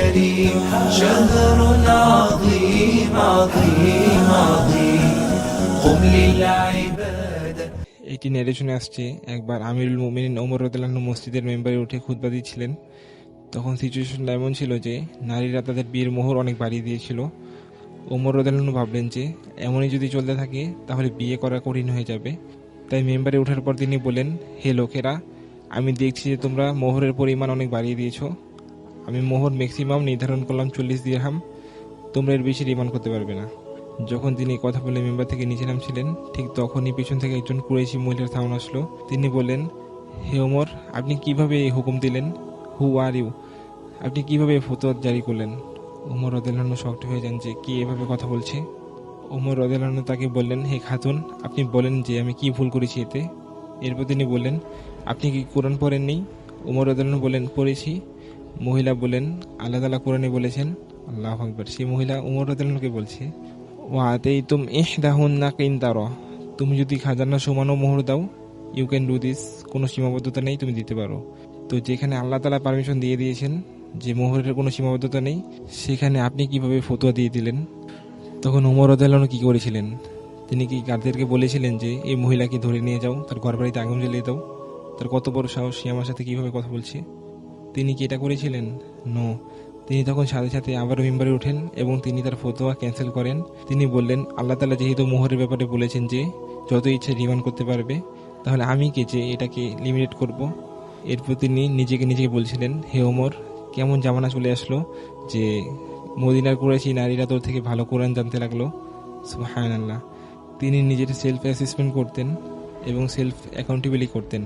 كريم شهر عظيم عظيم عظيم قم للعبادة। এটি ন্যারেশনে আসছে, একবার আমিরুল মুমিনিন ওমর রাদিয়াল্লাহু আনহু মসজিদের মেম্বারে উঠে খুতবা দিচ্ছিলেন। তখন সিচুয়েশনটা এমন ছিল যে নারীরা তাদের বিয়ের মোহর অনেক বাড়িয়ে দিয়েছিল। ওমর রাদিয়াল্লাহু আনহু ভাবলেন যে এমনই যদি চলতে থাকে তাহলে বিয়ে করা কঠিন হয়ে যাবে। তাই মেম্বারে ওঠার পর তিনি বলেন, হে লোকেরা, আমি দেখছি যে তোমরা মোহরের পরিমাণ অনেক বাড়িয়ে দিয়েছ। আমি মোহর ম্যাক্সিমাম নির্ধারণ করলাম 40 দিরহাম, তোমরা এর বেশি ডিমান্ড করতে পারবে না। যখন তিনি কথা বলে মেম্বার থেকে নিচে নামছিলেন, ঠিক তখনই পিছন থেকে একজন কুরাইশি মহিলার সাউন্ড আসলো। তিনি বললেন, হে ওমর, আপনি কিভাবে এই হুকুম দিলেন? হু আর ইউ? আপনি কিভাবে ফতোয়া জারি করলেন? ওমর রাদিয়াল্লাহু আনহু শক্ট হয়ে যান যে কি এভাবে কথা বলছে। ওমর রাদিয়াল্লাহু আনহু তাকে বললেন, হে খাতুন, আপনি বলেন যে আমি কি ভুল করেছি এতে। এরপর তিনি বললেন, আপনি কি কোরআন পড়েননি? ওমর রাদিয়াল্লাহু আনহু বললেন, পড়েছি। মহিলা বলেন, আল্লাহ তাআলা কোরআনে বলেছেন। আল্লাহু আকবার। সেই মহিলা ওমর রাদিয়াল্লাহু আনহুকে বলছে, ওয়া আতাইতুম ইহদাহুন্না কিনতারা, তুমি যদি খাজানা সমানও মোহর দাও, ইউ ক্যান ডু দিস, কোনো সীমাবদ্ধতা নেই, তুমি দিতে পারো। তো যেখানে আল্লাহ তাআলা পারমিশন দিয়ে দিয়েছেন যে মোহরের কোনো সীমাবদ্ধতা নেই, সেখানে আপনি কিভাবে ফতোয়া দিয়ে দিলেন? তখন ওমর রাদিয়াল্লাহু আনহু কি করেছিলেন? তিনি কি গার্ডদেরকে বলেছিলেন যে এই মহিলাকে ধরে নিয়ে যাও, তার ঘর বাড়িতে আগুন জ্বালিয়ে দাও? তার কত বড় সাহস, সে আমার সাথে কিভাবে কথা বলছে? তিনি কি এটা করেছিলেন? নো। তিনি তখন সাথে সাথে আবারও মিম্বারে ওঠেন এবং তিনি তার ফতোয়া ক্যান্সেল করেন। তিনি বললেন, আল্লাহ তাআলা যেহেতু মোহরের ব্যাপারে বলেছেন যে যত ইচ্ছে ডিমান্ড করতে পারবে, তাহলে আমি কে যে এটাকে লিমিটেড করব? এরপর তিনি নিজেকে বলছিলেন, হে ওমর, কেমন জামানা চলে আসলো যে মদিনার কুরাইশি নারীরা তোর থেকে ভালো কোরআন জানতে লাগলো। সুবহানাল্লাহ। তিনি নিজের সেলফ অ্যাসেসমেন্ট করতেন এবং সেলফ অ্যাকাউন্টেবিলিটি করতেন।